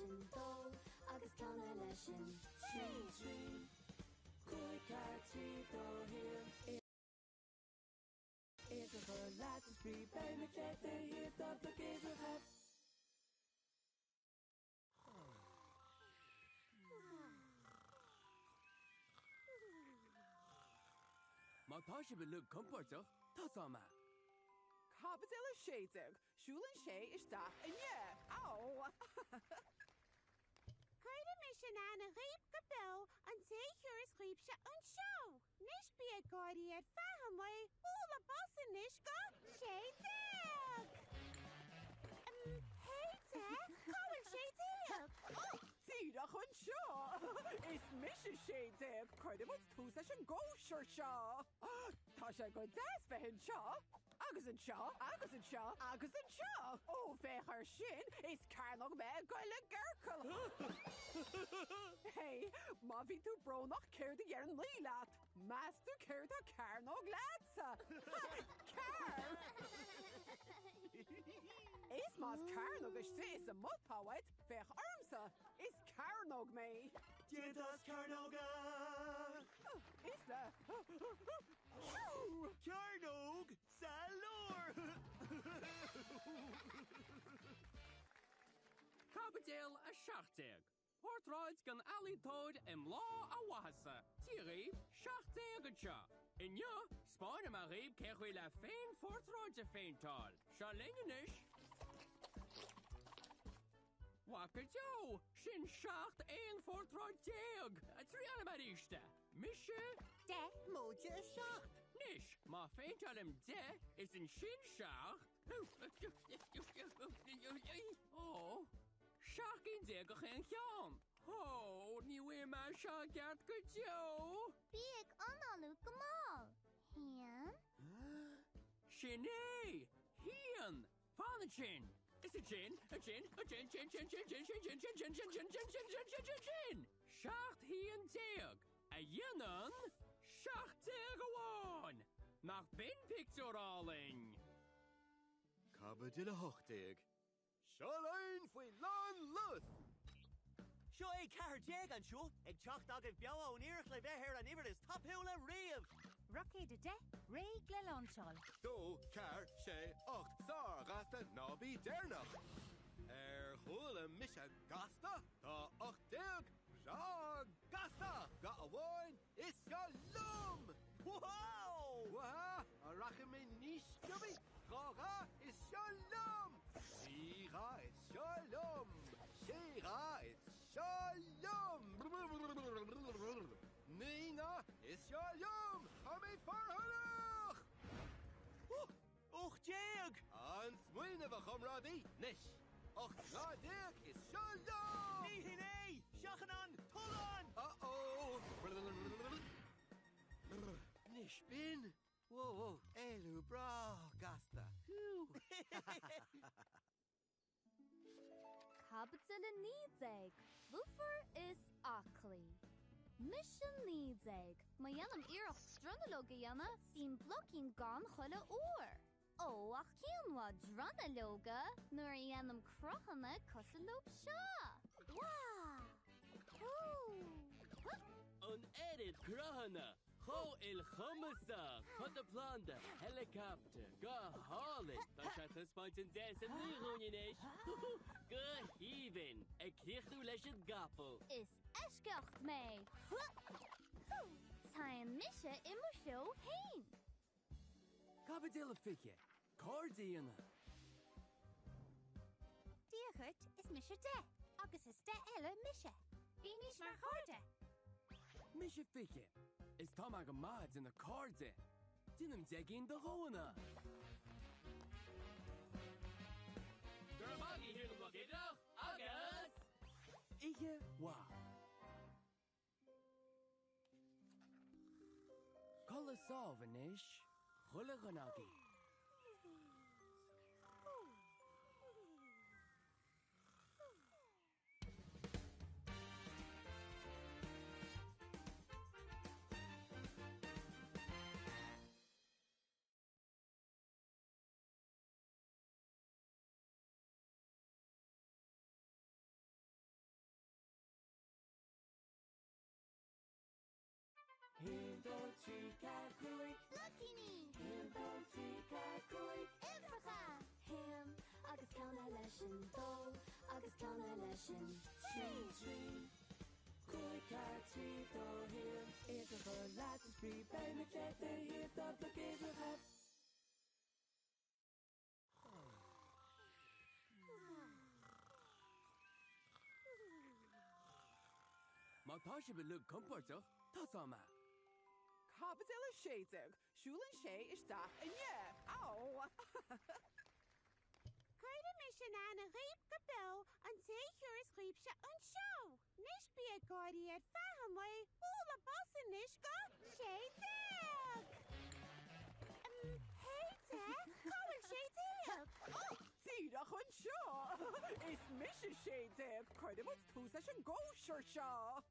sin dó agus ceanna leis sin trí Cúig cartí dó hir It's a full lot to be by me check the hip of the game of hat. Má tá sé be lu comportach, tá sama. Cabadilla séideag, siúlann sé isteach inne. Au! Cuirde me sin anna riep go bil an téúras riep se an seo. Nis bí a gáirí ad fahamai búla bosan nis go séideag. Héite, cáil séideag. Tíach an seo! Is mis séideag chuirde mu túsa an ggóisiir seo. Tá sé go deas bheithin seo. Agus an seo, agus an seo, agus an seo. Ó bheithar sin is carnach me goile ggurcail. Hey, má bhí tú brónach céirde ar an lílaat. Más tú céirde carnach lása. Car! Is más carnach is sé a muthaid bheith armsa. Is carnach me. Dietas carnoga! Is le. Carnog! Salor! Cabadéal a seachtag. Portráid gan alítóid im lá a wahasa. Tíríb, seachtag an seo. Inne, Spáin am a réib cechuil le féin fortráid a féintáil. Seo linganis. Waka Joe, sin seacht éon fortráid déag. A trí anna Mishe? De móide a seacht. Nish, má féintáil im de is an sin seacht. Oh, seach in de go chéan cheán. Oh, ní bhfuil me seo geart go Joe. Bí ag analú go má. Hian? Sinné, hían, fána sin. Is a chin, a chin, a chin, chin, chin, chin, chin, chin, chin, chin, chin, chin, chin, chin, chin, chin, chin, chin. Seacht hían déag. A dhéanaan, seacht déag amháin. Nach bin picturáling. Cabadilla hochtig. Seolain fwy lan luth! Seo é ceair déag an seo, ag teacht agad beabha ón iarach le bheith ar an ibar is taphiúil le riamh. Rockade de, réig le lánsál. Dó, car, sé, ocht, sár, gasta, nábí, dernach. Chula mis a gasta, tá ocht deag, sá gasta, ga a bháin, is se lum! Wow! Waha, a racha me níos gubbi, gaga is se lum! Síga is se lum! Séga is se lum! Nína is se lum! Ha me farhanach! Och déag! An smuoine bh chumrádaí, nis! Och lá déag is se lum! Ní hinné! Seachan an, tulan! Uh-oh! Nis bin! Whoa, whoa, elu bra, gasta. Cabadilla nídéag, búfar is aclaí. Mission nídéag, má dhéanam iarracht strannalóga dhéana, bhín blocín gan chuile uair. Ó, ach cíanmha drannalóga, nuair a dhéanam crochanna cosalóg seo. Wow! An edit crochanna. Cho il chumasa, chud a planda, helicopter, go hálit, tá se tuspáint an des an líghúinéis. Go híbin, ag críochtú leis an gapel. Is eisceacht mé. Tá an mise imar seo hain. Cabadilla fiche, cordíana. Díochart is mise de, agus is de eile mise. Bí níos mar chuirde. Mishe fiche, is tá mag a mads in the corde. Dinam degin the roana. Durmagi here the blockade, August. Ige wa. Kola solvanish, Hulaganagi. leishin dó agus ceanna leisin trí Cúig cartí dó hir is a go leat is brí be me ché hir do do gébh heb Má tá sé be lu comportach tá sama. Cabadil a séideag, siúlann sé isteach inne. Au! Cuireadh me sin anna riomh go beo an téithúras riomhse an seo. Nis bí a gáiríad faham le bhla bosan nis go séideag. Héide, cáil séideag. Tíach an seo! Is mis séideag chuide mu túsa an ggóisiir seo.